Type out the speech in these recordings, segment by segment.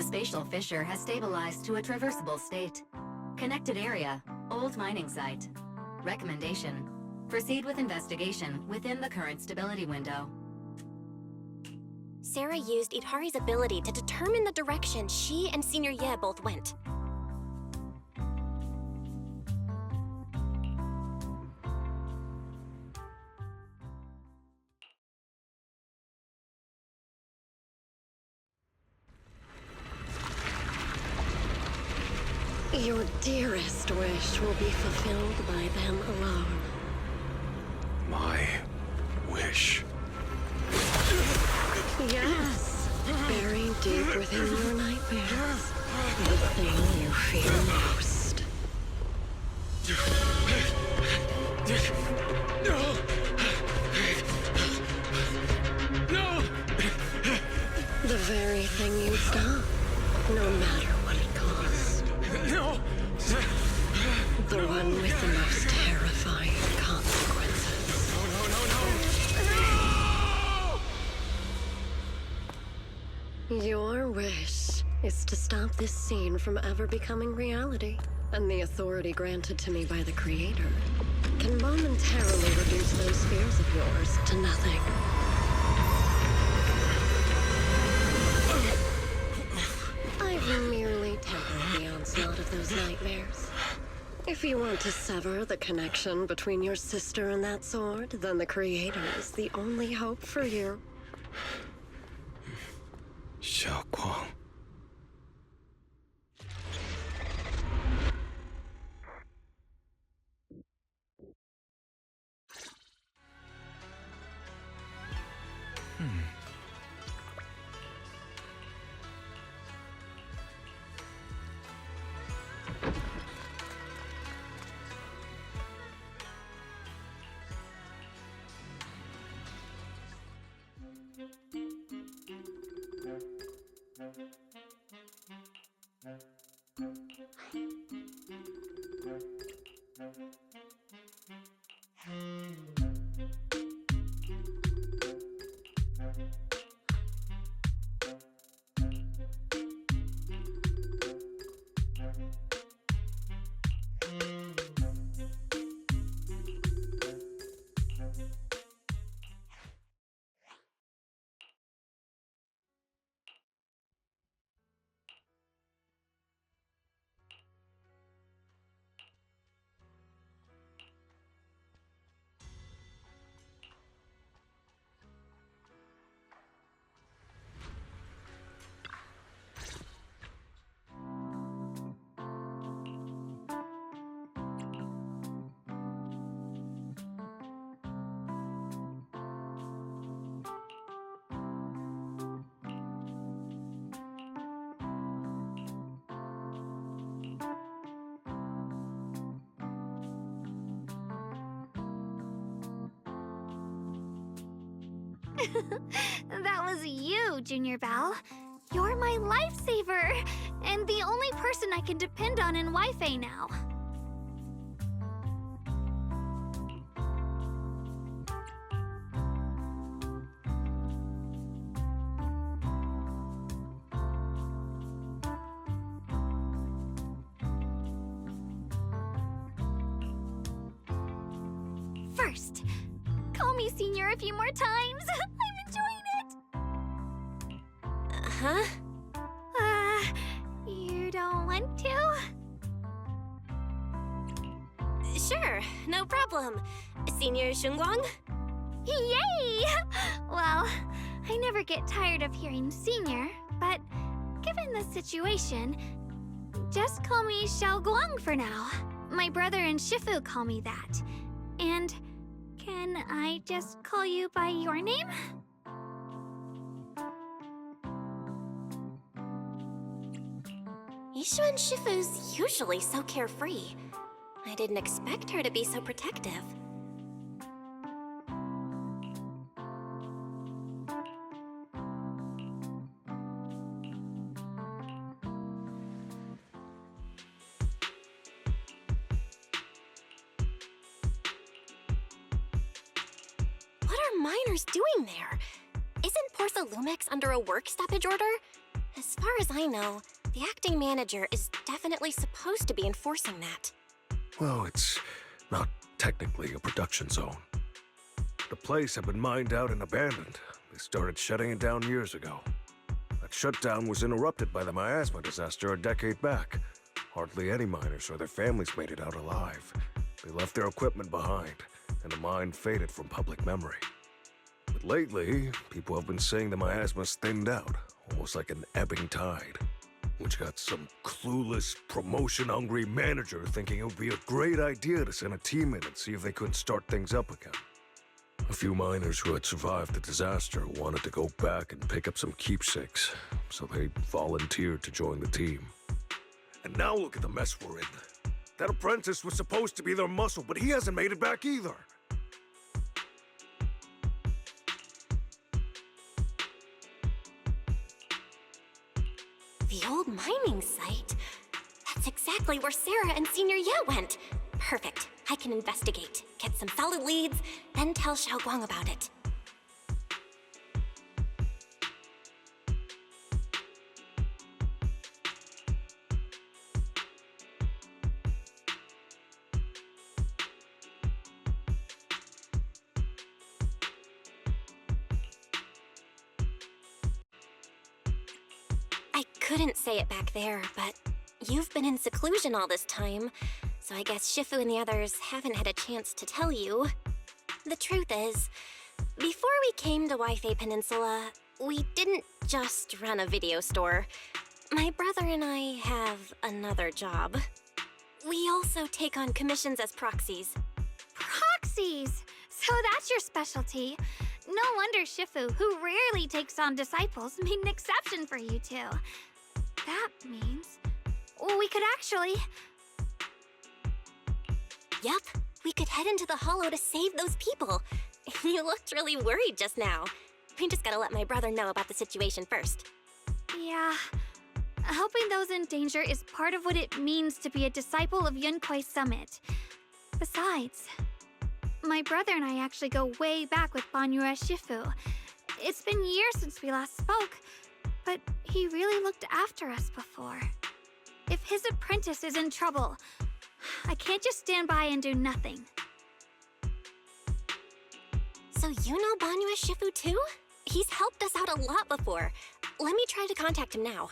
The spatial fissure has stabilized to a traversable state. Connected area, old mining site. Recommendation: proceed with investigation within the current stability window. Sarah used Itari's ability to determine the direction she and Senior Ye both went. Your dearest wish will be fulfilled by them alone. My wish. Yes, buried deep within your nightmares. The thing you fear most. No! No! The very thing you'd stop, no matter what it cost. No! The one with the most terrifying consequences. No! Your wish is to stop this scene from ever becoming reality, and the authority granted to me by the Creator can momentarily reduce those fears of yours to nothing. I've merely tempered the onslaught of those nightmares. If you want to sever the connection between your sister and that sword, then the Creator is the only hope for you. Xiaoguang. That was you, Junior Val. You're my lifesaver, and the only person I can depend on in Wi-Fi now. First, call me Senior a few more times. I'm enjoying it. Huh? You don't want to? Sure, no problem. Senior Shunguang? Yay! Well, I never get tired of hearing Senior, but given the situation, just call me Xiaoguang for now. My brother and Shifu call me that. And can I just call you by your name? Yishuan Shifu's usually so carefree. I didn't expect her to be so protective. What are miners doing there? Isn't Portha Lumix under a work stoppage order? As far as I know, the acting manager is definitely supposed to be enforcing that. Well, it's not technically a production zone. The place had been mined out and abandoned. They started shutting it down years ago. That shutdown was interrupted by the miasma disaster a decade back. Hardly any miners or their families made it out alive. They left their equipment behind, and the mine faded from public memory. But lately, people have been saying the miasma's thinned out, almost like an ebbing tide, which got some clueless, promotion-hungry manager thinking it would be a great idea to send a team in and see if they couldn't start things up again. A few miners who had survived the disaster wanted to go back and pick up some keepsakes, so they volunteered to join the team. And now look at the mess we're in. That apprentice was supposed to be their muscle, but he hasn't made it back either. The old mining site? That's exactly where Sarah and Senior Ye went. Perfect. I can investigate, get some solid leads, then tell Xiaoguang about it. I couldn't say it back there, but you've been in seclusion all this time, so I guess Shifu and the others haven't had a chance to tell you. The truth is, before we came to Wi-Fi Peninsula, we didn't just run a video store. My brother and I have another job. We also take on commissions as proxies. Proxies! So that's your specialty. No wonder Shifu, who rarely takes on disciples, made an exception for you two. That means... well, we could actually... Yup, we could head into the hollow to save those people. You looked really worried just now. We just gotta let my brother know about the situation first. Yeah... helping those in danger is part of what it means to be a disciple of Yunkwei Summit. Besides, my brother and I actually go way back with Banyue Shifu. It's been years since we last spoke, but he really looked after us before. If his apprentice is in trouble, I can't just stand by and do nothing. So you know Banyue Shifu too? He's helped us out a lot before. Let me try to contact him now.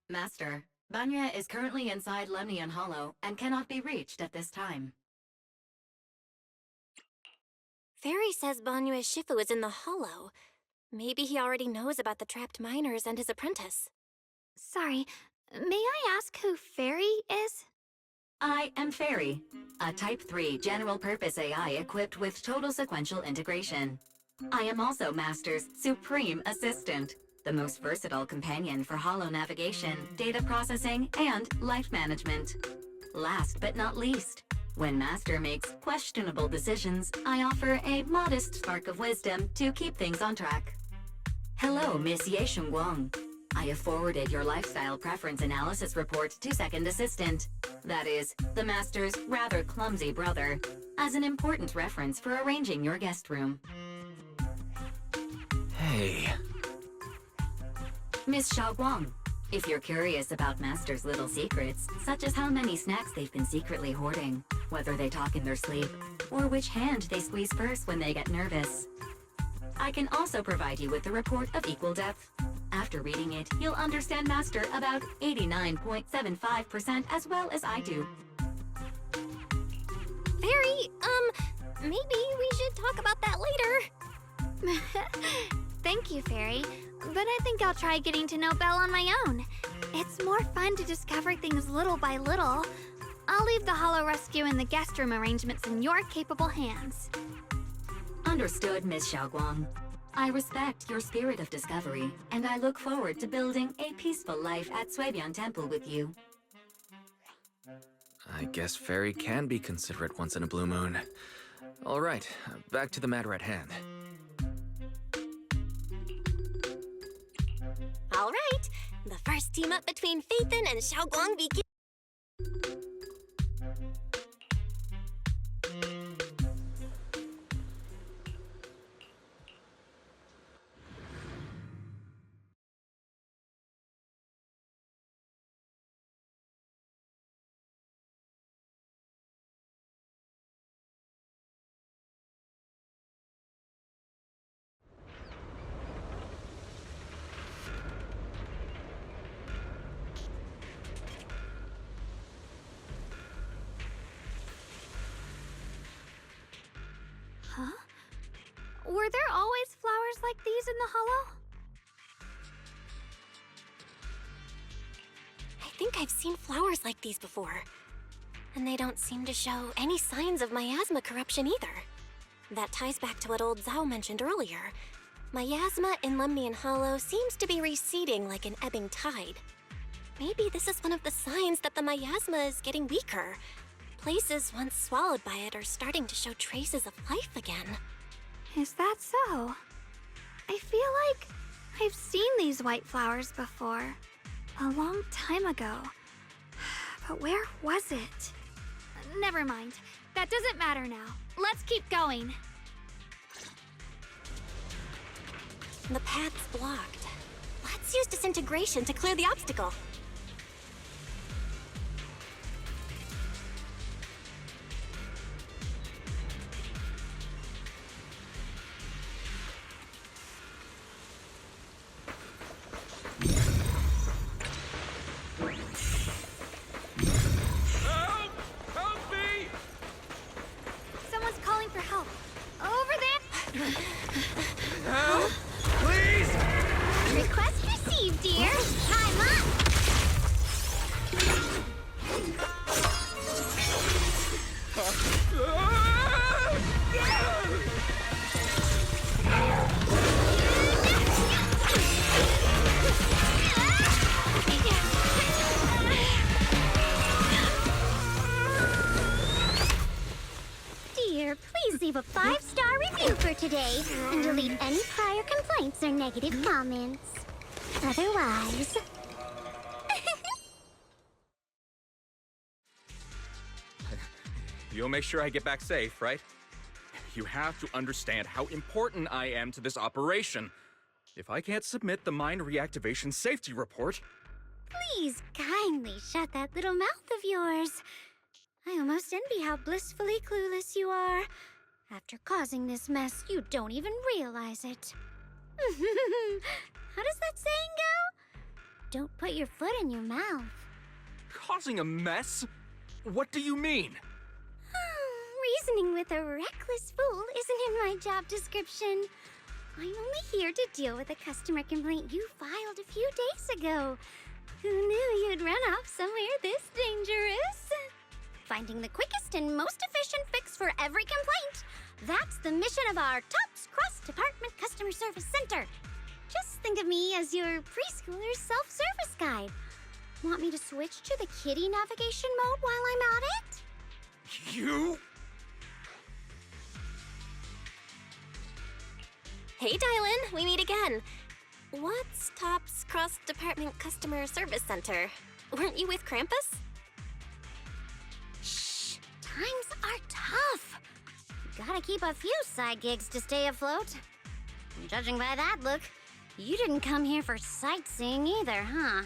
Master, Banya is currently inside Lemnian Hollow and cannot be reached at this time. Fairy says Banyue Shifu is in the hollow. Maybe he already knows about the trapped miners and his apprentice. Sorry, may I ask who Fairy is? I am Fairy, a Type 3 general-purpose AI equipped with total sequential integration. I am also Master's supreme assistant, the most versatile companion for holo navigation, data processing, and life management. Last but not least, when Master makes questionable decisions, I offer a modest spark of wisdom to keep things on track. Hello, Miss Ye Shengguang. I have forwarded your lifestyle preference analysis report to Second Assistant, that is, the Master's rather clumsy brother, as an important reference for arranging your guest room. Hey. Miss Xiaoguang, if you're curious about Master's little secrets, such as how many snacks they've been secretly hoarding, whether they talk in their sleep, or which hand they squeeze first when they get nervous, I can also provide you with a report of equal depth. After reading it, you'll understand Master about 89.75% as well as I do. Fairy, maybe we should talk about that later. Thank you, Fairy, but I think I'll try getting to know Belle on my own. It's more fun to discover things little by little. I'll leave the Hollow Rescue and the guest room arrangements in your capable hands. Understood, Miss Xiaoguang. I respect your spirit of discovery, and I look forward to building a peaceful life at Suibian Temple with you. I guess Fairy can be considerate once in a blue moon. All right, back to the matter at hand. All right, the first team up between Phaethon and Xiaoguang begins. Were there always flowers like these in the hollow? I think I've seen flowers like these before. And they don't seem to show any signs of miasma corruption either. That ties back to what old Zhao mentioned earlier. Miasma in Lemnian Hollow seems to be receding like an ebbing tide. Maybe this is one of the signs that the miasma is getting weaker. Places once swallowed by it are starting to show traces of life again. Is that so? I feel like I've seen these white flowers before. A long time ago. But where was it? Never mind. That doesn't matter now. Let's keep going. The path's blocked. Let's use disintegration to clear the obstacle. Someone's calling for help. Over there! Help! Please! Request received, dear. Time up! Dear, please leave a 5-star review for today and delete any prior complaints or negative comments. Otherwise... You'll make sure I get back safe, right? You have to understand how important I am to this operation. If I can't submit the mine reactivation safety report... Please kindly shut that little mouth of yours. I almost envy how blissfully clueless you are. After causing this mess, you don't even realize it. How does that saying go? Don't put your foot in your mouth. Causing a mess? What do you mean? Reasoning with a reckless fool isn't in my job description. I'm only here to deal with a customer complaint you filed a few days ago. Who knew you'd run off somewhere this dangerous? Finding the quickest and most efficient fix for every complaint. That's the mission of our TOPS Cross-Department Customer Service Center. Just think of me as your preschooler's self-service guide. Want me to switch to the kiddie navigation mode while I'm at it? You? Hey, Dylan, we meet again. What's TOPS Cross-Department Customer Service Center? Weren't you with Krampus? Shh, times are tough. Gotta keep a few side gigs to stay afloat. And judging by that look, you didn't come here for sightseeing either, huh?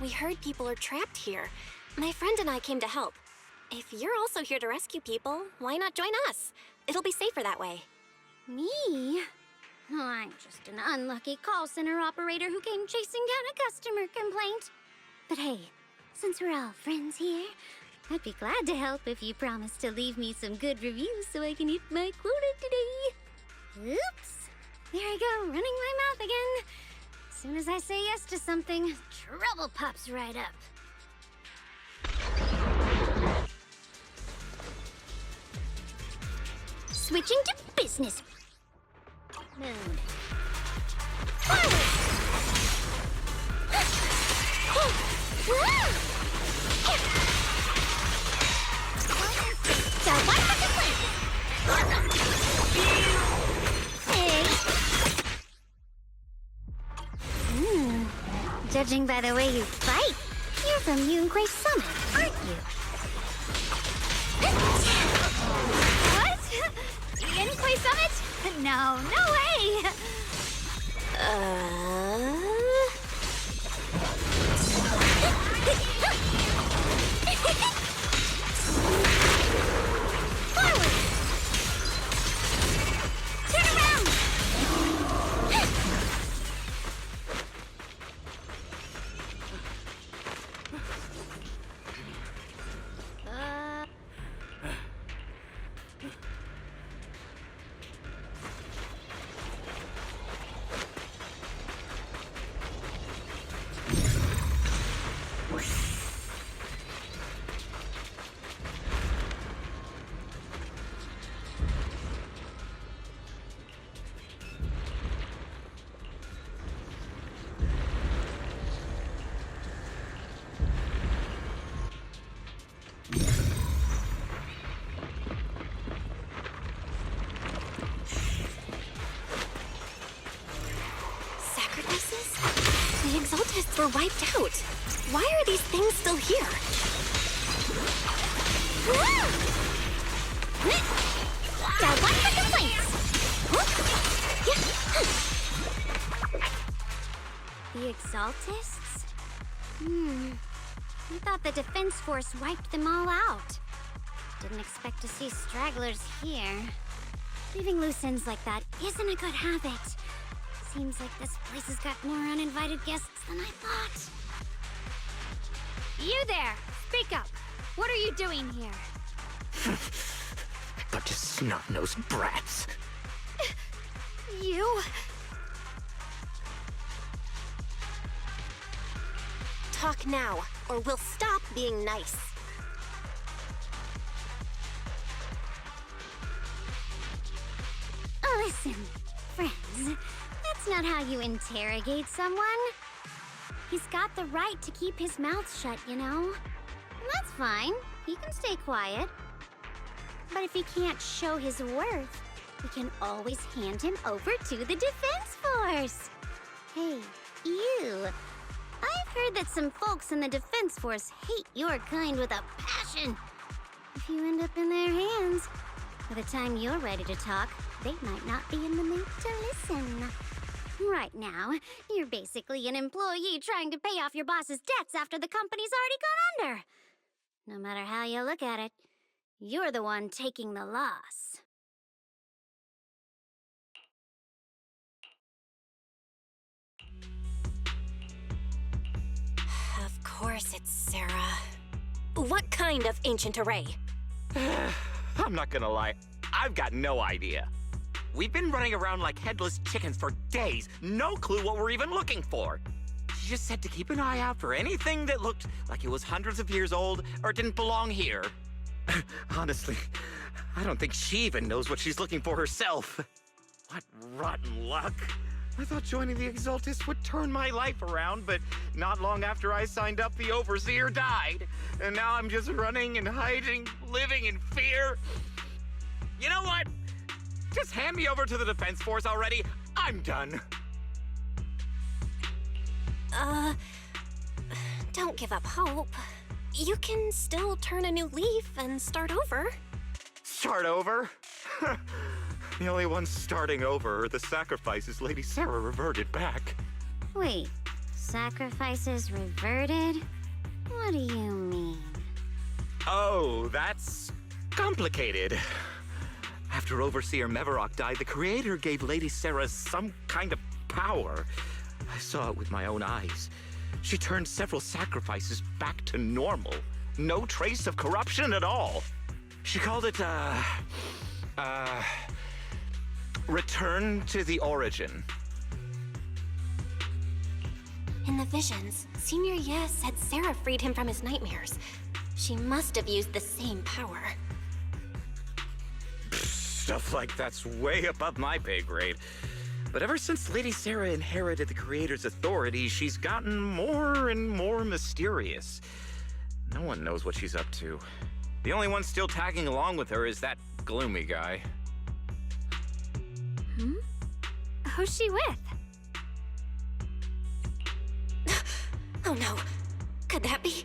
We heard people are trapped here. My friend and I came to help. If you're also here to rescue people, why not join us? It'll be safer that way. Me? Oh, I'm just an unlucky call center operator who came chasing down a customer complaint. But hey, since we're all friends here, I'd be glad to help if you promise to leave me some good reviews so I can hit my quota today. Oops. There I go, running my mouth again. As soon as I say yes to something, trouble pops right up. Switching to business mode. Forward! So what's the plan? Hey. Judging by the way you fight, you're from Yunquay Summit, aren't you? What? Yunquay Summit? No, no way! Forward! Turn around! exaltists were wiped out. Why are these things still here? Got one for complaints. The Exaltists? I thought the Defense Force wiped them all out. Didn't expect to see stragglers here. Leaving loose ends like that isn't a good habit. Seems like this place has got more uninvited guests than I thought. You there! Speak up! What are you doing here? Bunch of snot-nosed brats. You? Talk now, or we'll stop being nice. Listen, friends, that's not how you interrogate someone. He's got the right to keep his mouth shut, you know? That's fine. He can stay quiet. But if he can't show his worth, we can always hand him over to the Defense Force. Hey, you. I've heard that some folks in the Defense Force hate your kind with a passion. If you end up in their hands, by the time you're ready to talk, they might not be in the mood to listen. Right now, you're basically an employee trying to pay off your boss's debts after the company's already gone under. No matter how you look at it, you're the one taking the loss. Of course it's Sarah. What kind of ancient array? I'm not gonna lie, I've got no idea. We've been running around like headless chickens for days, no clue what we're even looking for. She just said to keep an eye out for anything that looked like it was hundreds of years old or didn't belong here. Honestly, I don't think she even knows what she's looking for herself. What rotten luck. I thought joining the Exaltists would turn my life around, but not long after I signed up, the Overseer died. And now I'm just running and hiding, living in fear. You know what? Just hand me over to the Defense Force already. I'm done. Don't give up hope. You can still turn a new leaf and start over. Start over? The only ones starting over are the sacrifices Lady Sarah reverted back. Wait, sacrifices reverted? What do you mean? Oh, that's complicated. After Overseer Mevarok died, the Creator gave Lady Sarah some kind of power. I saw it with my own eyes. She turned several sacrifices back to normal. No trace of corruption at all. She called it, return to the origin. In the visions, Senior Ye said Sarah freed him from his nightmares. She must have used the same power. Stuff like that's way above my pay grade. But ever since Lady Sarah inherited the Creator's authority, she's gotten more and more mysterious. No one knows what she's up to. The only one still tagging along with her is that gloomy guy. Who's she with? Oh no. Could that be?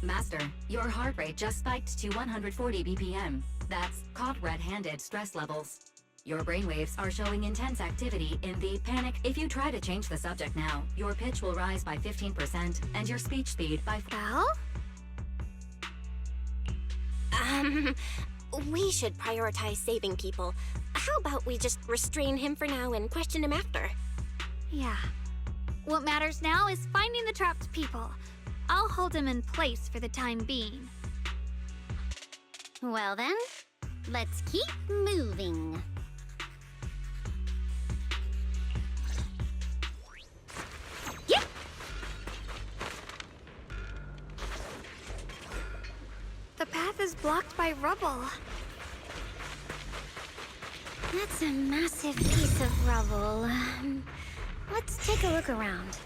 Master, your heart rate just spiked to 140 BPM. That's caught red-handed stress levels. Your brainwaves are showing intense activity in the panic. If you try to change the subject now, your pitch will rise by 15% and your speech speed by... Belle? We should prioritize saving people. How about we just restrain him for now and question him after? Yeah. What matters now is finding the trapped people. I'll hold him in place for the time being. Well then, let's keep moving. Yep! The path is blocked by rubble. That's a massive piece of rubble. Let's take a look around.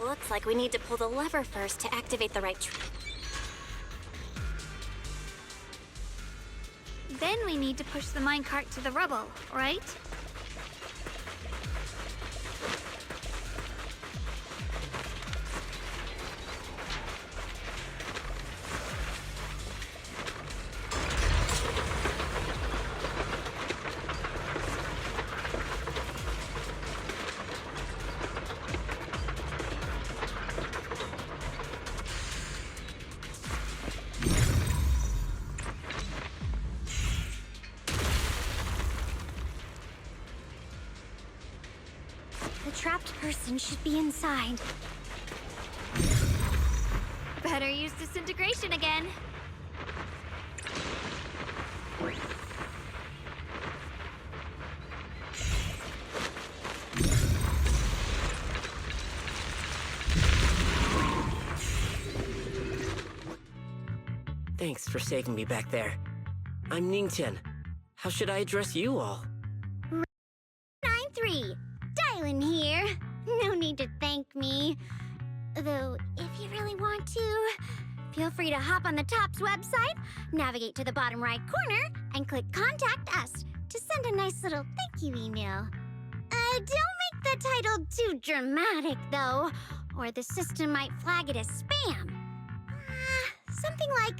Looks like we need to pull the lever first to activate the right Then we need to push the minecart to the rubble, right? The trapped person should be inside. Better use disintegration again. Thanks for saving me back there. I'm Ningtian. How should I address you all? 9-3. Dylan here. No need to thank me. Though, if you really want to, feel free to hop on the TOPS website, navigate to the bottom right corner, and click Contact Us to send a nice little thank you email. Don't make the title too dramatic, though, or the system might flag it as spam. Something like,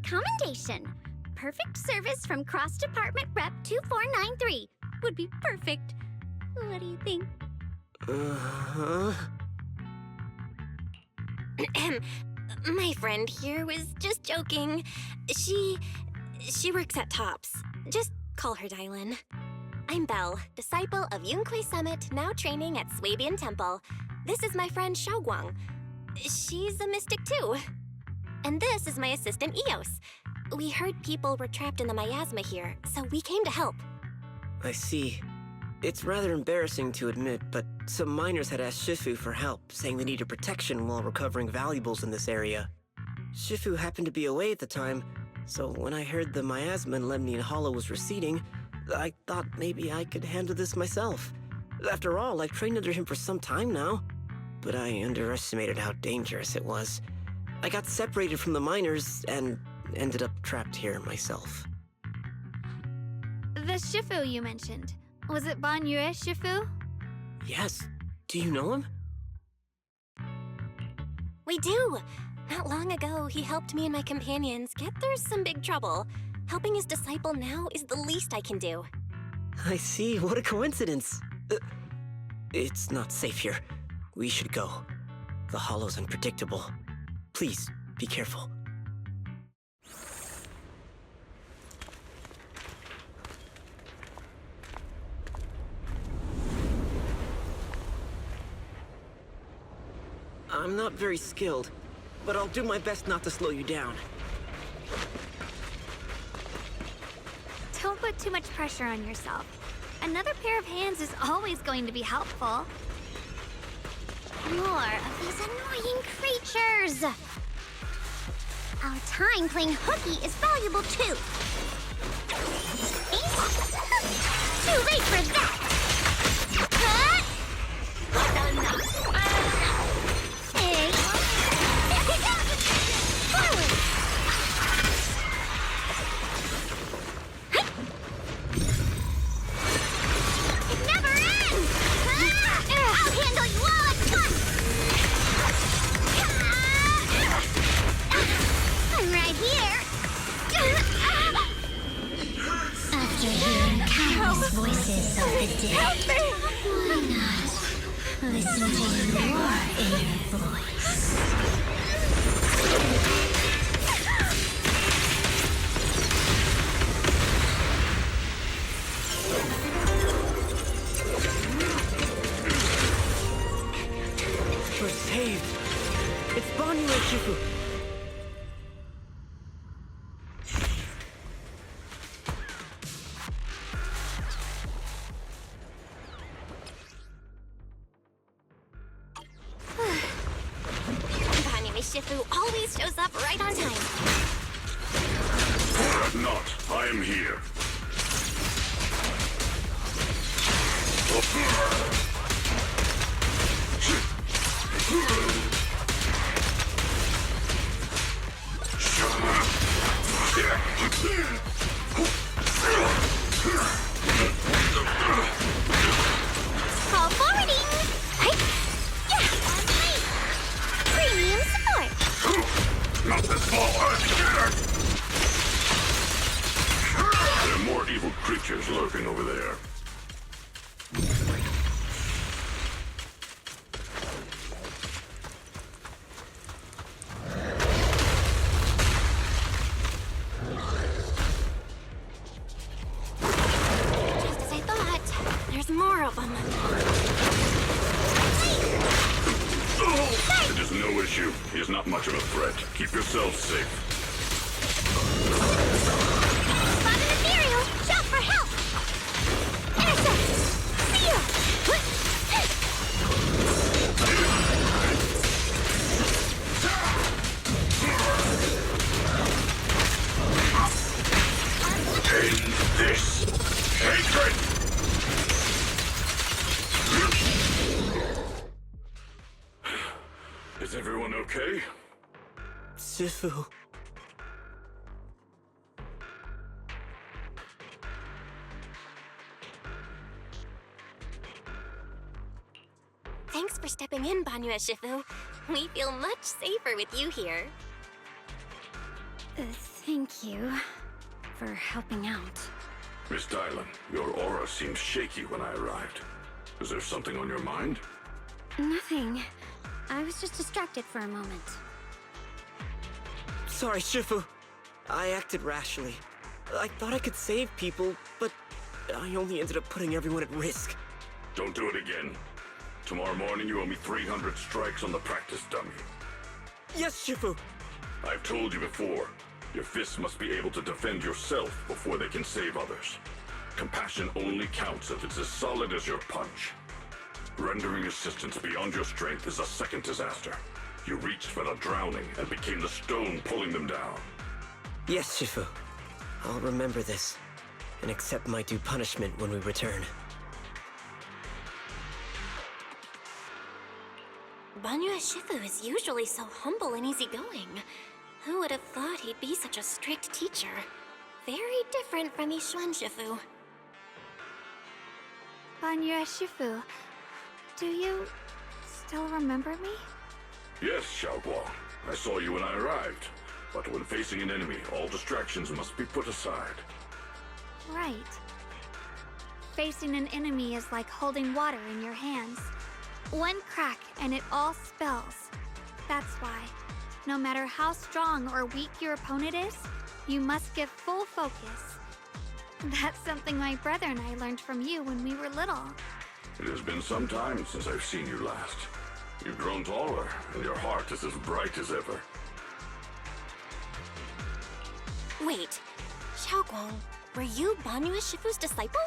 Commendation. Perfect service from Cross Department Rep 2493 would be perfect. What do you think? My friend here was just joking. She works at TOPS. Just call her Dylan. I'm Belle, disciple of Yunque Summit, now training at Swabian Temple. This is my friend Xiaoguang. She's a mystic too. And this is my assistant Eos. We heard people were trapped in the miasma here, so we came to help. I see. It's rather embarrassing to admit, but some miners had asked Shifu for help, saying they needed protection while recovering valuables in this area. Shifu happened to be away at the time, so when I heard the miasma in Lemnian Hollow was receding, I thought maybe I could handle this myself. After all, I've trained under him for some time now. But I underestimated how dangerous it was. I got separated from the miners and ended up trapped here myself. The Shifu you mentioned. Was it Ban Yue Shifu? Yes. Do you know him? We do! Not long ago, he helped me and my companions get through some big trouble. Helping his disciple now is the least I can do. I see. What a coincidence. It's not safe here. We should go. The hollow's unpredictable. Please, be careful. I'm not very skilled, but I'll do my best not to slow you down. Don't put too much pressure on yourself. Another pair of hands is always going to be helpful. More of these annoying creatures! Our time playing hooky is valuable too. Too late for that! Forward! It never ends! I'll handle you all at once! I'm right here! After hearing countless voices of the dead, why not listen to your inner voice? We're saved! It's Ban Yue Shifu! Ban Yue Shifu always shows up right on time. Not. I am here. of them. It is no issue. He is not much of a threat. Keep yourselves safe. Spot an ethereal! Shout for help! Intercept! Seal! End this. Hatred! Is everyone okay? Shifu. Thanks for stepping in, Banyue Shifu. We feel much safer with you here. Thank you for helping out. Miss Dylan, your aura seemed shaky when I arrived. Is there something on your mind? Nothing. I was just distracted for a moment. Sorry, Shifu. I acted rashly. I thought I could save people, but I only ended up putting everyone at risk. Don't do it again. Tomorrow morning you owe me 300 strikes on the practice dummy. Yes, Shifu! I've told you before, your fists must be able to defend yourself before they can save others. Compassion only counts if it's as solid as your punch. Rendering assistance beyond your strength is a second disaster. You reached for the drowning and became the stone pulling them down. Yes, Shifu. I'll remember this, and accept my due punishment when we return. Banyue Shifu is usually so humble and easygoing. Who would have thought he'd be such a strict teacher? Very different from Yishuan Shifu. Banyue Shifu, do you still remember me? Yes, Xiaoguang. I saw you when I arrived. But when facing an enemy, all distractions must be put aside. Right. Facing an enemy is like holding water in your hands. One crack and it all spills. That's why, no matter how strong or weak your opponent is, you must give full focus. That's something my brother and I learned from you when we were little. It has been some time since I've seen you last. You've grown taller, and your heart is as bright as ever. Wait, Xiaoguang, were you Banyue Shifu's disciple?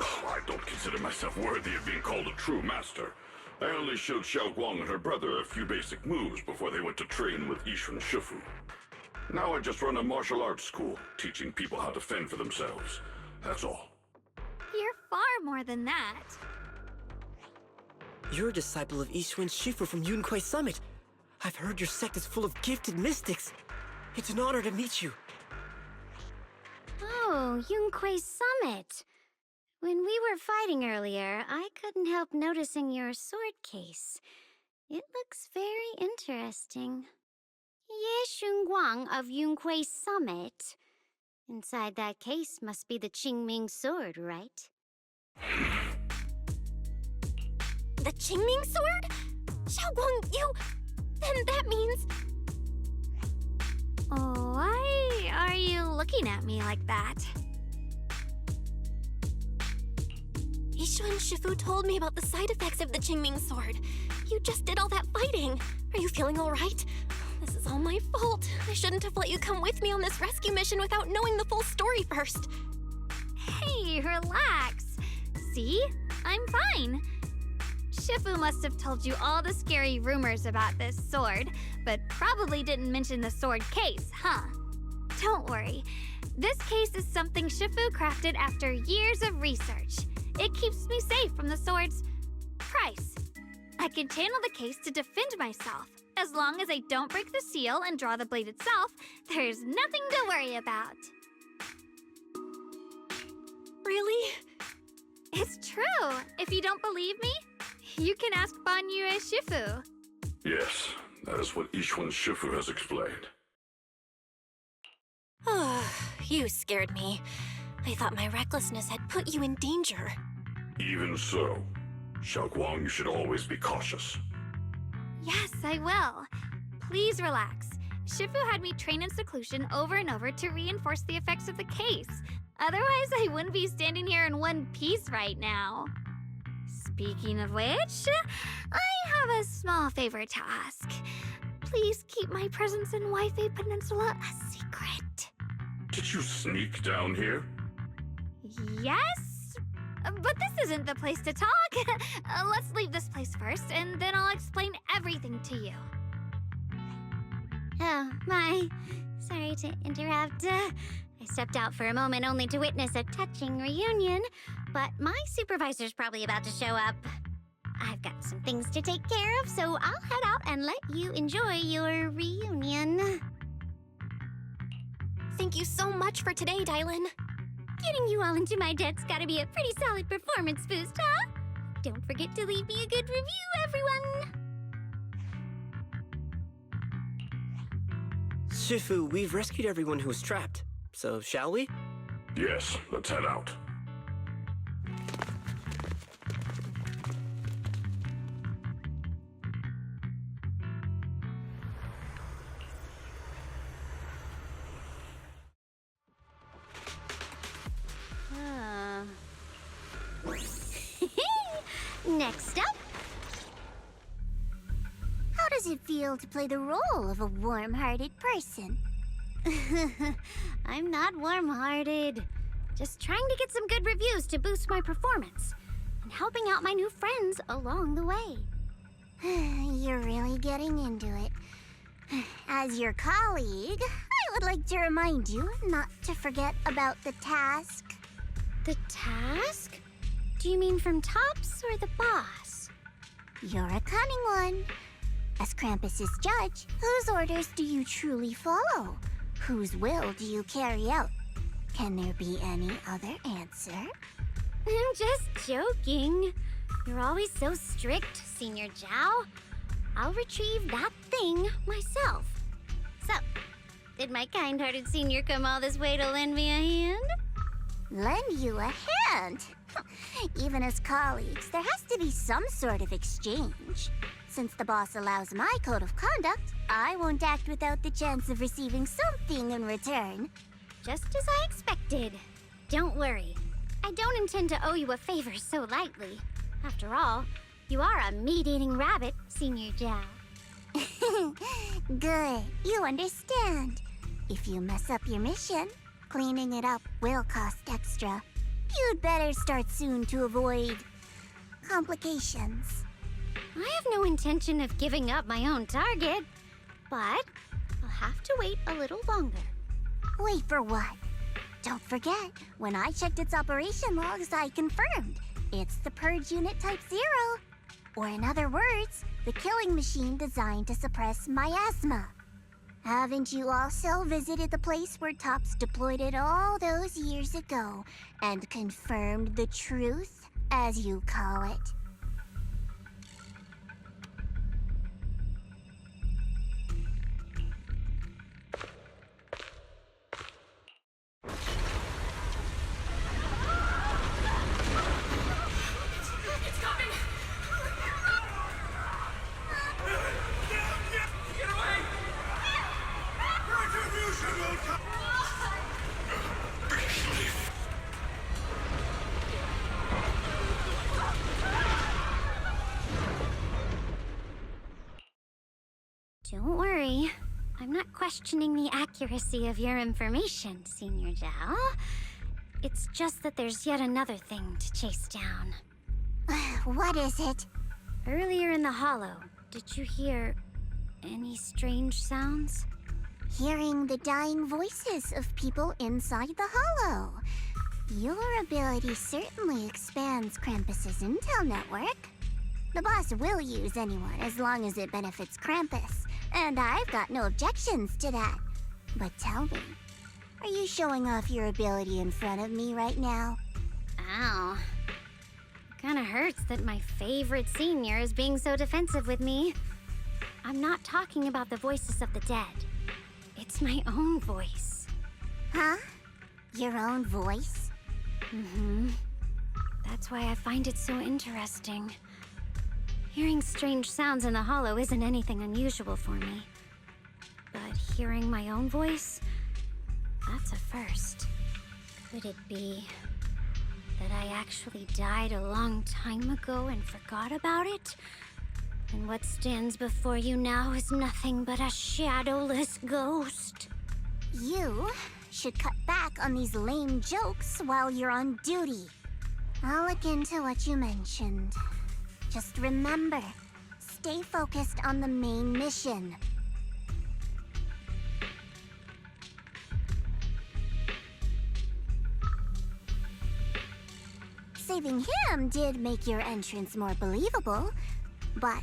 Oh, I don't consider myself worthy of being called a true master. I only showed Xiaoguang and her brother a few basic moves before they went to train with Yishuan Shifu. Now I just run a martial arts school, teaching people how to fend for themselves. That's all. You're far more than that. You're a disciple of Yishuan Shifu from Yunquai Summit. I've heard your sect is full of gifted mystics. It's an honor to meet you. Oh, Yunquai Summit. When we were fighting earlier, I couldn't help noticing your sword case. It looks very interesting. Ye Shunguang of Yunquai Summit. Inside that case must be the Qingming sword, right? The Qingming sword? Xiaoguang, you... Then that means... Why are you looking at me like that? Yishuan Shifu told me about the side effects of the Qingming sword. You just did all that fighting. Are you feeling all right? This is all my fault. I shouldn't have let you come with me on this rescue mission without knowing the full story first. Hey, relax. See? I'm fine. Shifu must have told you all the scary rumors about this sword, but probably didn't mention the sword case, huh? Don't worry. This case is something Shifu crafted after years of research. It keeps me safe from the sword's price. I can channel the case to defend myself. As long as I don't break the seal and draw the blade itself, there's nothing to worry about. Really? It's true. If you don't believe me, you can ask Banyue Shifu. Yes, that is what Yishuan Shifu has explained. You scared me. I thought my recklessness had put you in danger. Even so, Xiaoguang, you should always be cautious. Yes, I will. Please relax. Shifu had me train in seclusion over and over to reinforce the effects of the case. Otherwise, I wouldn't be standing here in one piece right now. Speaking of which, I have a small favor to ask. Please keep my presence in Wi-Fi Peninsula a secret. Did you sneak down here? Yes? But this isn't the place to talk. Let's leave this place first, and then I'll explain everything to you. Oh, my. Sorry to interrupt. I stepped out for a moment only to witness a touching reunion, but my supervisor's probably about to show up. I've got some things to take care of, so I'll head out and let you enjoy your reunion. Thank you so much for today, Dylan. Getting you all into my debt's gotta be a pretty solid performance boost, huh? Don't forget to leave me a good review, everyone! Shifu, we've rescued everyone who's trapped. So, shall we? Yes, let's head out. Next up. How does it feel to play the role of a warm-hearted person? I'm not warm-hearted. Just trying to get some good reviews to boost my performance. And helping out my new friends along the way. You're really getting into it. As your colleague, I would like to remind you not to forget about the task. The task? Do you mean from Tops or the boss? You're a cunning one. As Krampus's judge, whose orders do you truly follow? Whose will do you carry out? Can there be any other answer? I'm just joking. You're always so strict, Senior Zhao. I'll retrieve that thing myself. So, did my kind-hearted senior come all this way to lend me a hand? Lend you a hand? Even as colleagues, there has to be some sort of exchange. Since the boss allows my code of conduct, I won't act without the chance of receiving something in return. Just as I expected. Don't worry. I don't intend to owe you a favor so lightly. After all, you are a meat-eating rabbit, Senior Zhao. Good. You understand. If you mess up your mission, cleaning it up will cost extra. You'd better start soon to avoid complications. I have no intention of giving up my own target, but I'll have to wait a little longer. Wait for what? Don't forget, when I checked its operation logs, I confirmed it's the Purge Unit Type 0. Or in other words, the killing machine designed to suppress miasma. Haven't you also visited the place where Tops deployed it all those years ago and confirmed the truth, as you call it? Don't worry. I'm not questioning the accuracy of your information, Senior Zhao. It's just that there's yet another thing to chase down. What is it? Earlier in the hollow, did you hear any strange sounds? Hearing the dying voices of people inside the hollow. Your ability certainly expands Krampus's intel network. The boss will use anyone as long as it benefits Krampus, and I've got no objections to that. But tell me, are you showing off your ability in front of me right now? Ow. Kinda hurts that my favorite senior is being so defensive with me. I'm not talking about the voices of the dead. It's my own voice. Huh? Your own voice? Mm-hmm. That's why I find it so interesting. Hearing strange sounds in the hollow isn't anything unusual for me. But hearing my own voice, that's a first. Could it be that I actually died a long time ago and forgot about it? And what stands before you now is nothing but a shadowless ghost. You should cut back on these lame jokes while you're on duty. I'll look into what you mentioned. Just remember, stay focused on the main mission. Saving him did make your entrance more believable, but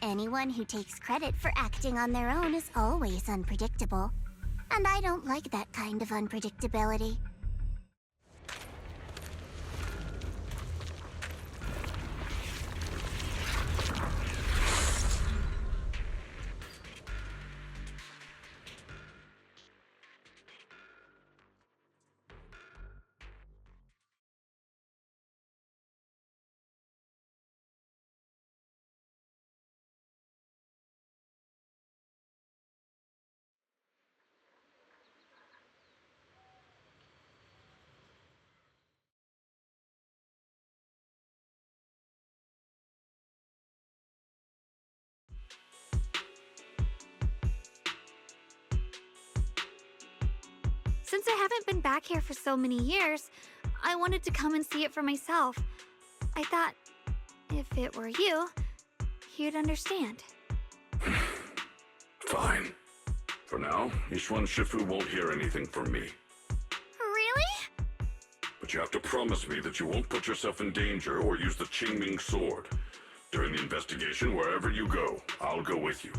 anyone who takes credit for acting on their own is always unpredictable. And I don't like that kind of unpredictability. Since I haven't been back here for so many years, I wanted to come and see it for myself. I thought, if it were you, you'd understand. Fine. For now, Ishwan Shifu won't hear anything from me. Really? But you have to promise me that you won't put yourself in danger or use the Qingming sword. During the investigation, wherever you go, I'll go with you.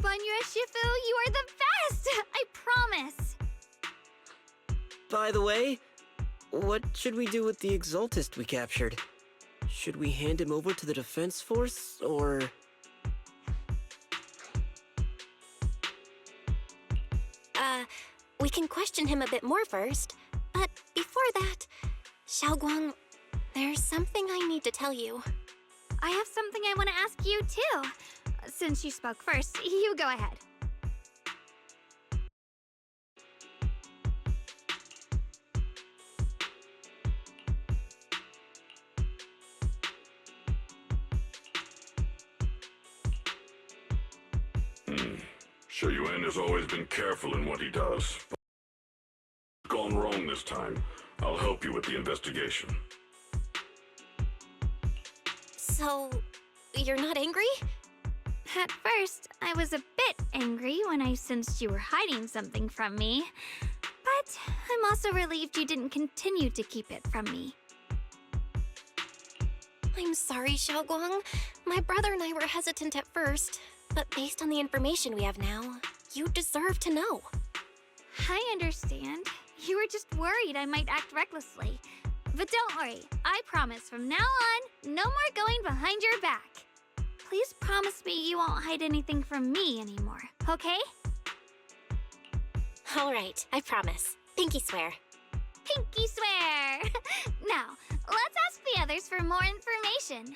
Banya Shifu, you are the best! I promise! By the way, what should we do with the Exaltist we captured? Should we hand him over to the defense force, or...? We can question him a bit more first. But before that, Xiaoguang, there's something I need to tell you. I have something I want to ask you, too. Since you spoke first, you go ahead. Shi Yuan has always been careful in what he does. But it's gone wrong this time. I'll help you with the investigation. So, you're not angry? At first, I was a bit angry when I sensed you were hiding something from me. But I'm also relieved you didn't continue to keep it from me. I'm sorry, Xiaoguang. My brother and I were hesitant at first, but based on the information we have now, you deserve to know. I understand. You were just worried I might act recklessly. But don't worry, I promise from now on, no more going behind your back. Please promise me you won't hide anything from me anymore, okay? All right, I promise. Pinky swear. Pinky swear! Now, let's ask the others for more information.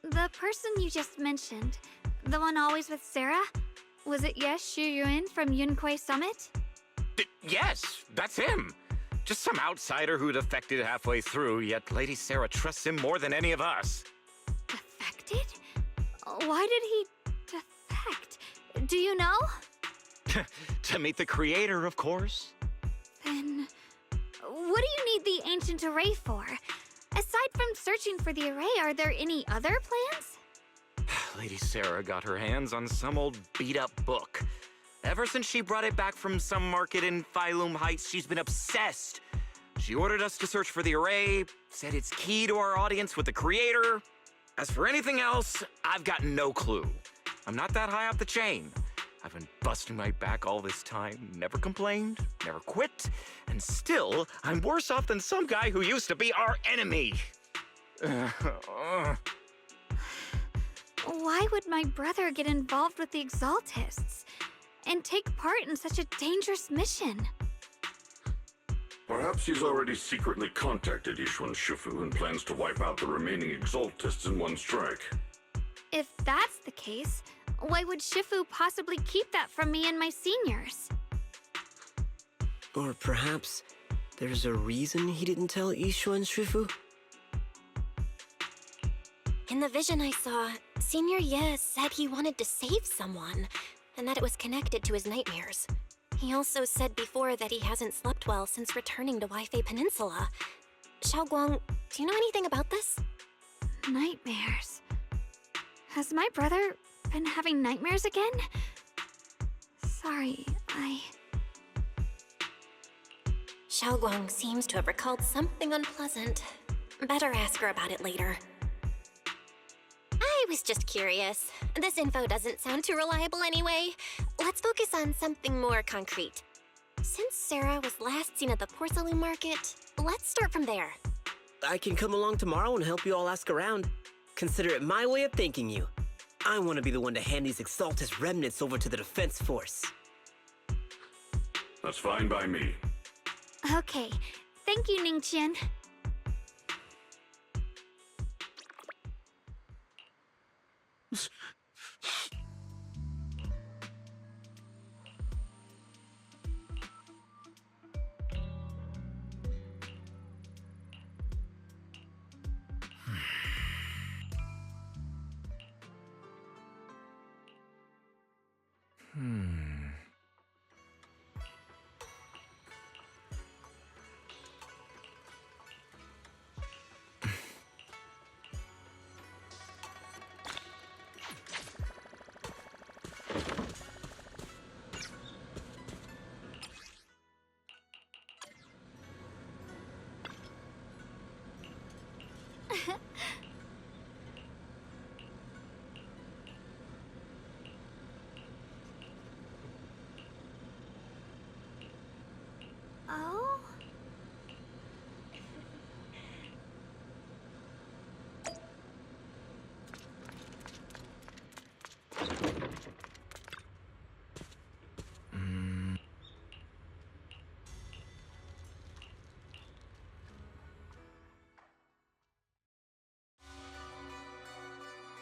The person you just mentioned, the one always with Sarah, was it Shi Yuan from Yunquei Summit? Yes, that's him. Just some outsider who defected halfway through, yet Lady Sarah trusts him more than any of us. Defected? Why did he defect? Do you know? To meet the creator, of course. Then, what do you need the ancient array for? Aside from searching for the array, are there any other plans? Lady Sarah got her hands on some old beat-up book. Ever since she brought it back from some market in Phylum Heights, she's been obsessed. She ordered us to search for the array, said it's key to our audience with the creator. As for anything else, I've got no clue. I'm not that high up the chain. I've been busting my back all this time, never complained, never quit, and still, I'm worse off than some guy who used to be our enemy. Why would my brother get involved with the Exaltists and take part in such a dangerous mission? Perhaps he's already secretly contacted Ishwan Shifu and plans to wipe out the remaining Exaltists in one strike. If that's the case, why would Shifu possibly keep that from me and my seniors? Or perhaps there's a reason he didn't tell Ishu and Shifu? In the vision I saw, Senior Ye said he wanted to save someone, and that it was connected to his nightmares. He also said before that he hasn't slept well since returning to Waifei Peninsula. Xiaoguang, do you know anything about this? Nightmares. Has my brother been having nightmares again? Sorry, Xiaoguang seems to have recalled something unpleasant. Better ask her about it later. I was just curious. This info doesn't sound too reliable anyway. Let's focus on something more concrete. Since Sarah was last seen at the porcelain market, let's start from there. I can come along tomorrow and help you all ask around. Consider it my way of thanking you. I want to be the one to hand these Exaltus remnants over to the Defense Force. That's fine by me. okay. Thank you, Ningqian. Oh?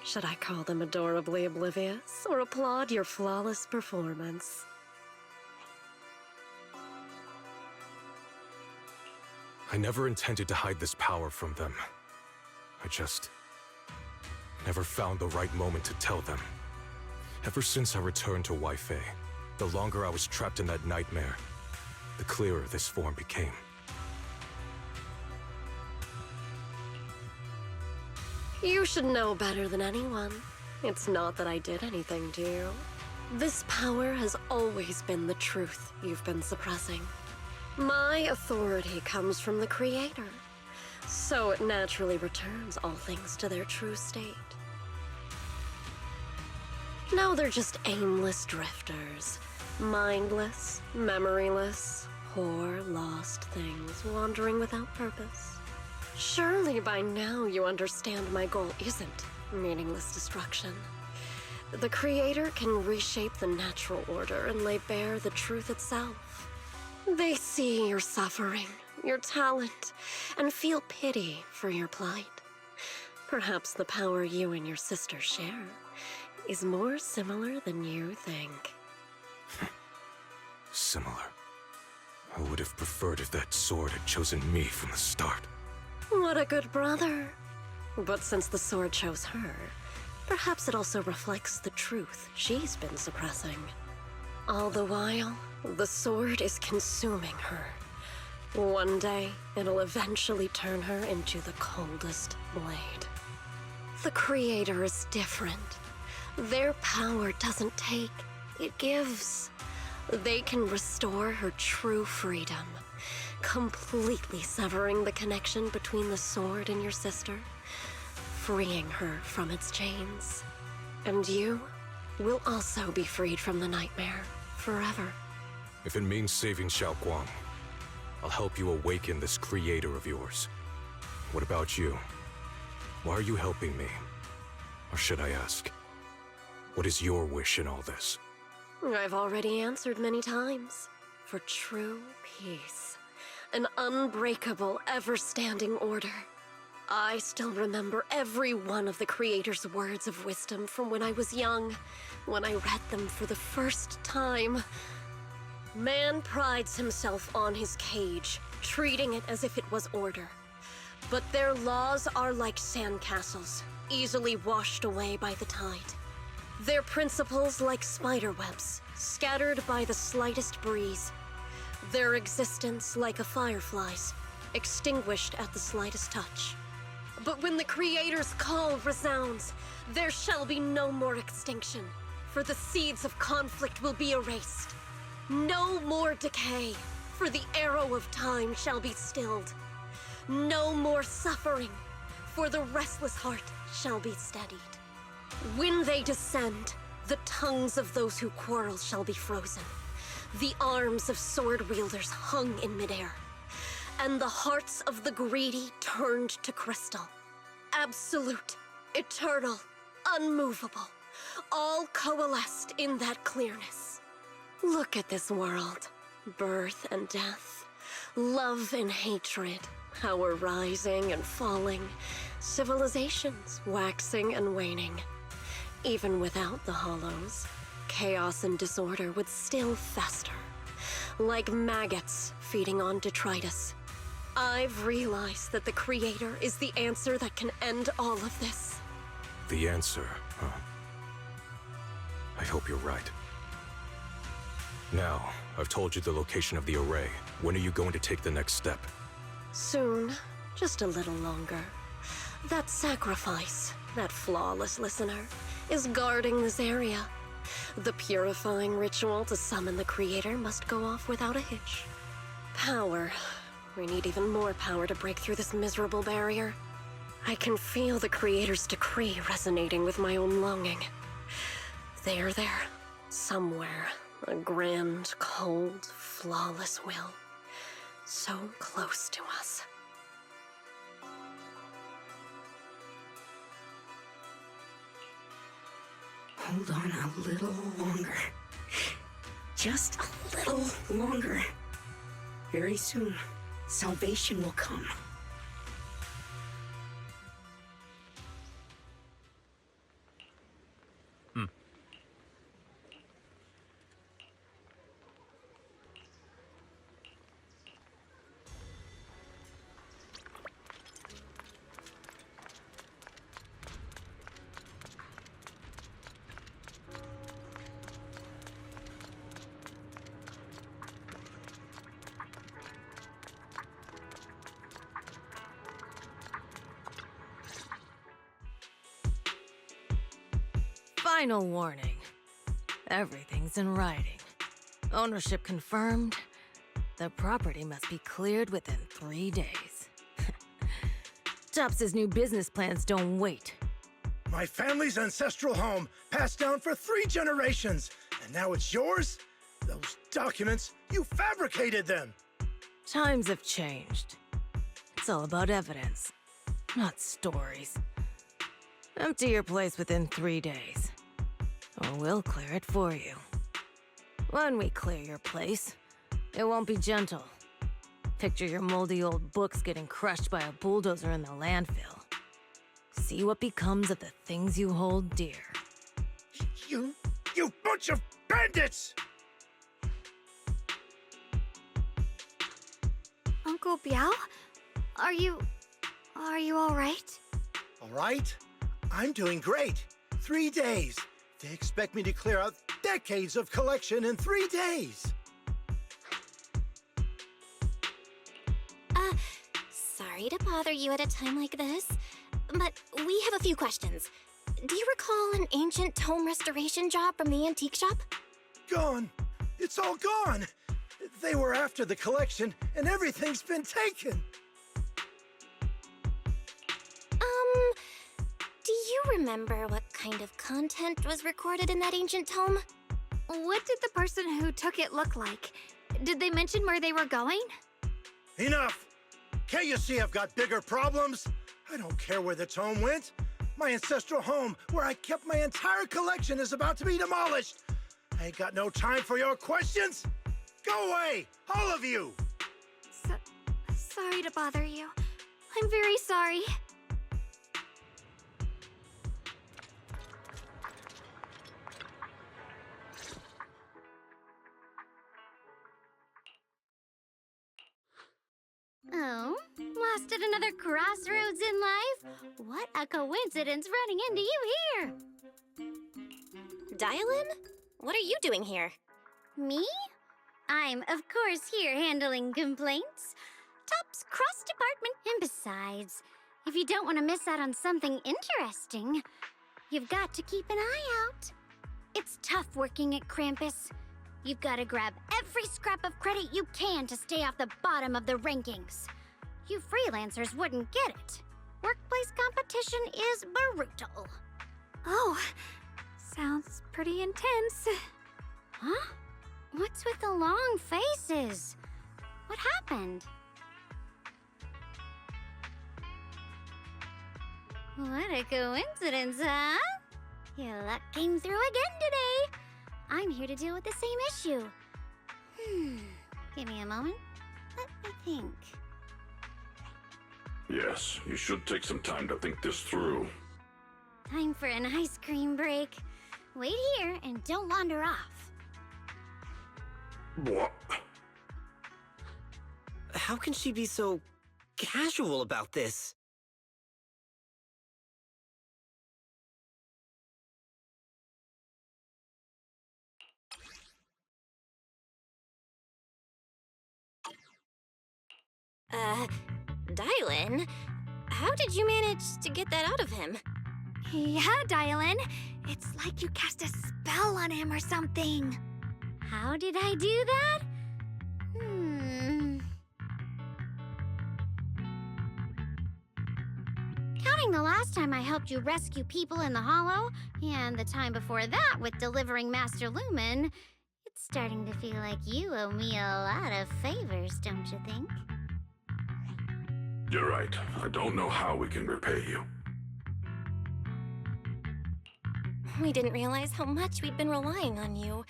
Should I call them adorably oblivious or applaud your flawless performance? I never intended to hide this power from them. I just never found the right moment to tell them. Ever since I returned to Waifei, the longer I was trapped in that nightmare, the clearer this form became. You should know better than anyone. It's not that I did anything to you. This power has always been the truth you've been suppressing. My authority comes from the Creator, so it naturally returns all things to their true state. Now they're just aimless drifters, mindless, memoryless, poor, lost things wandering without purpose. Surely by now you understand my goal isn't meaningless destruction. The Creator can reshape the natural order and lay bare the truth itself. They see your suffering, your talent, and feel pity for your plight. Perhaps the power you and your sister share is more similar than you think. Similar. I would have preferred if that sword had chosen me from the start. What a good brother. But since the sword chose her, perhaps it also reflects the truth she's been suppressing. All the while, the sword is consuming her. One day, it'll eventually turn her into the coldest blade. The Creator is different. Their power doesn't take, it gives. They can restore her true freedom, completely severing the connection between the sword and your sister, freeing her from its chains. And you will also be freed from the nightmare forever. If it means saving Xiaoguang, I'll help you awaken this creator of yours. What about you? Why are you helping me? Or should I ask, what is your wish in all this? I've already answered many times. For true peace. An unbreakable, ever-standing order. I still remember every one of the Creator's words of wisdom from when I was young, when I read them for the first time. Man prides himself on his cage, treating it as if it was order. But their laws are like sandcastles, easily washed away by the tide. Their principles like spiderwebs, scattered by the slightest breeze. Their existence like a firefly's, extinguished at the slightest touch. But when the Creator's call resounds, there shall be no more extinction, for the seeds of conflict will be erased. No more decay, for the arrow of time shall be stilled. No more suffering, for the restless heart shall be steadied. When they descend, the tongues of those who quarrel shall be frozen, the arms of sword wielders hung in midair, and the hearts of the greedy turned to crystal. Absolute, eternal, unmovable, all coalesced in that clearness. Look at this world. Birth and death, love and hatred, power rising and falling, civilizations waxing and waning. Even without the hollows, chaos and disorder would still fester, like maggots feeding on detritus. I've realized that the Creator is the answer that can end all of this. The answer, huh? I hope you're right. Now, I've told you the location of the array. When are you going to take the next step? Soon, just a little longer. That sacrifice, that flawless listener, is guarding this area. The purifying ritual to summon the Creator must go off without a hitch. Power. We need even more power to break through this miserable barrier. I can feel the Creator's decree resonating with my own longing. They are there, somewhere. A grand, cold, flawless will. So close to us. Hold on a little longer. Just a little longer. Very soon, salvation will come. Final warning. Everything's in writing. Ownership confirmed. The property must be cleared within 3 days. Tops's new business plans don't wait. My family's ancestral home, passed down for 3 generations, and now it's yours? Those documents, you fabricated them! Times have changed. It's all about evidence, not stories. Empty your place within 3 days, or we'll clear it for you. When we clear your place, it won't be gentle. Picture your moldy old books getting crushed by a bulldozer in the landfill. See what becomes of the things you hold dear. You bunch of bandits! Uncle Biao? Are you all right? All right? I'm doing great. 3 days. They expect me to clear out decades of collection in 3 days. Sorry to bother you at a time like this, but we have a few questions. Do you recall an ancient tome restoration job from the antique shop? Gone. It's all gone. They were after the collection, and everything's been taken. Do you remember what kind of content was recorded in that ancient tome? What did the person who took it look like? Did they mention where they were going? Enough! Can't you see I've got bigger problems? I don't care where the tome went. My ancestral home, where I kept my entire collection, is about to be demolished. I ain't got no time for your questions. Go away, all of you! Sorry to bother you. I'm very sorry. Oh, lost at another crossroads in life? What a coincidence running into you here! Dial-in? What are you doing here? Me? I'm, of course, here handling complaints. Top's cross-department, and besides, if you don't want to miss out on something interesting, you've got to keep an eye out. It's tough working at Krampus. You've got to grab every scrap of credit you can to stay off the bottom of the rankings. You freelancers wouldn't get it. Workplace competition is brutal. Oh, sounds pretty intense. Huh? What's with the long faces? What happened? What a coincidence, huh? Your luck came through again today. I'm here to deal with the same issue. Give me a moment. Let me think. Yes, you should take some time to think this through. Time for an ice cream break. Wait here and don't wander off. What? How can she be so casual about this? Dial-in? How did you manage to get that out of him? Yeah, Dial-in. It's like you cast a spell on him or something. How did I do that? Counting the last time I helped you rescue people in the Hollow, and the time before that with delivering Master Lumen, it's starting to feel like you owe me a lot of favors, don't you think? You're right. I don't know how we can repay you. We didn't realize how much we'd been relying on you.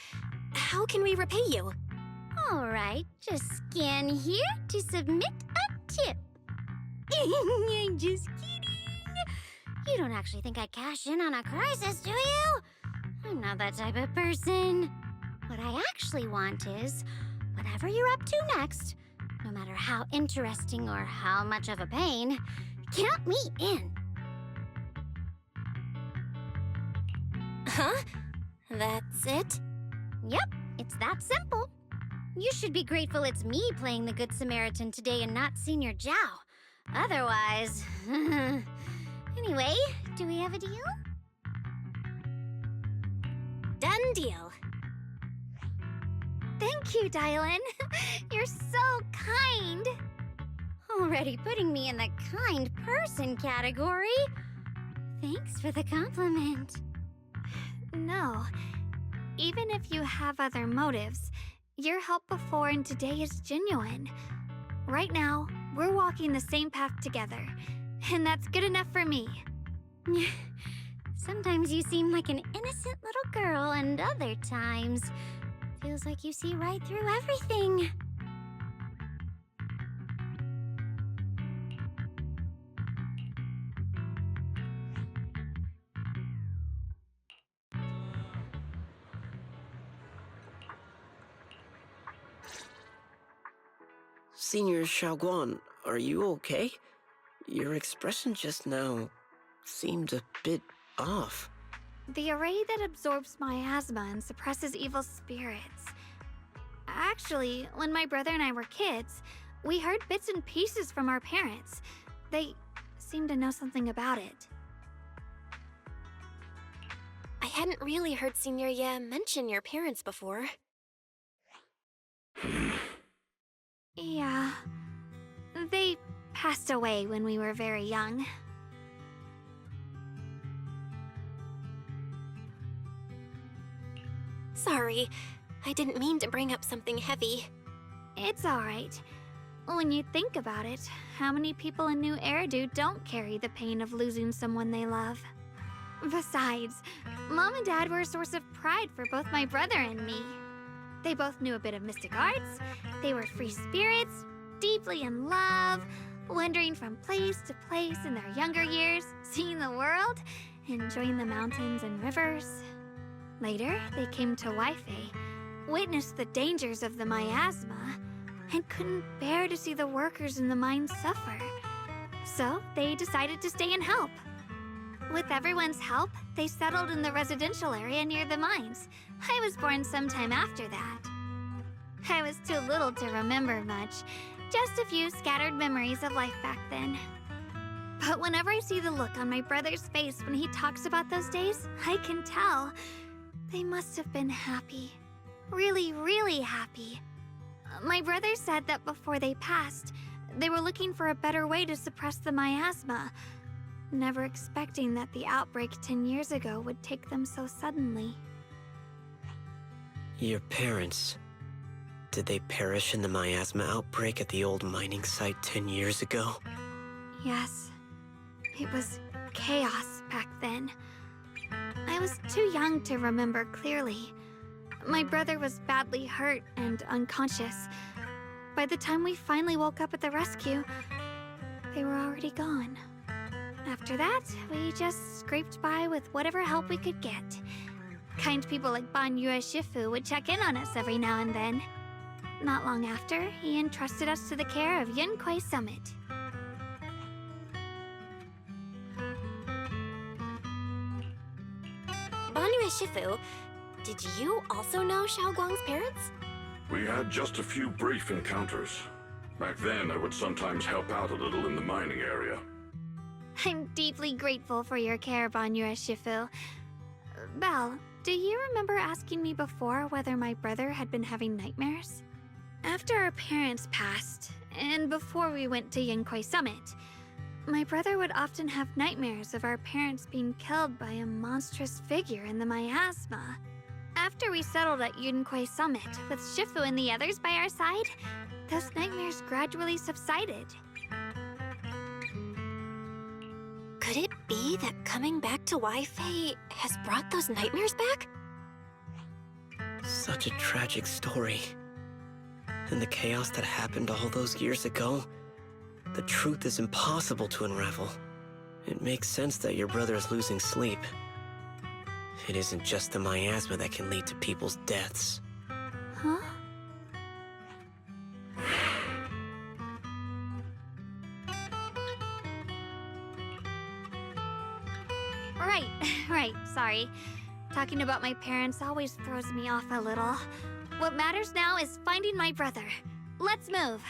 How can we repay you? All right, just scan here to submit a tip. I'm just kidding. You don't actually think I cash in on a crisis, do you? I'm not that type of person. What I actually want is, whatever you're up to next, no matter how interesting or how much of a pain, count me in. Huh? That's it? Yep, it's that simple. You should be grateful it's me playing the Good Samaritan today and not Senior Zhao. Otherwise... Anyway, do we have a deal? Done deal. Thank you, Dial-in. You're so kind. Already putting me in the kind person category. Thanks for the compliment. No. Even if you have other motives, your help before and today is genuine. Right now, we're walking the same path together, and that's good enough for me. Sometimes you seem like an innocent little girl, and other times, feels like you see right through everything. Senior Xiaoguan, are you okay? Your expression just now seemed a bit off. The array that absorbs miasma and suppresses evil spirits. Actually, when my brother and I were kids, we heard bits and pieces from our parents. They seemed to know something about it. I hadn't really heard Senior Ye mention your parents before. Yeah. They passed away when we were very young. Sorry, I didn't mean to bring up something heavy. It's alright. When you think about it, how many people in New Eridu don't carry the pain of losing someone they love? Besides, Mom and Dad were a source of pride for both my brother and me. They both knew a bit of mystic arts, they were free spirits, deeply in love, wandering from place to place in their younger years, seeing the world, enjoying the mountains and rivers. Later, they came to Waifei, witnessed the dangers of the miasma, and couldn't bear to see the workers in the mines suffer. So they decided to stay and help. With everyone's help, they settled in the residential area near the mines. I was born sometime after that. I was too little to remember much, just a few scattered memories of life back then. But whenever I see the look on my brother's face when he talks about those days, I can tell they must have been happy. Really, really happy. My brother said that before they passed, they were looking for a better way to suppress the miasma, never expecting that the outbreak 10 years ago would take them so suddenly. Your parents, did they perish in the miasma outbreak at the old mining site 10 years ago? Yes. It was chaos back then. I was too young to remember clearly. My brother was badly hurt and unconscious. By the time we finally woke up at the rescue, they were already gone. After that, we just scraped by with whatever help we could get. Kind people like Banyue Shifu would check in on us every now and then. Not long after, he entrusted us to the care of Yunquei Summit. Banyue Shifu, did you also know Xiaoguang's parents? We had just a few brief encounters. Back then, I would sometimes help out a little in the mining area. I'm deeply grateful for your care, Banyue Shifu. Belle, do you remember asking me before whether my brother had been having nightmares? After our parents passed, and before we went to Yunquei Summit, my brother would often have nightmares of our parents being killed by a monstrous figure in the miasma. After we settled at Yunquei Summit, with Shifu and the others by our side, those nightmares gradually subsided. Could it be that coming back to Wi-Fi has brought those nightmares back? Such a tragic story. And the chaos that happened all those years ago, the truth is impossible to unravel. It makes sense that your brother is losing sleep. It isn't just the miasma that can lead to people's deaths. Huh? Right, sorry. Talking about my parents always throws me off a little. What matters now is finding my brother. Let's move.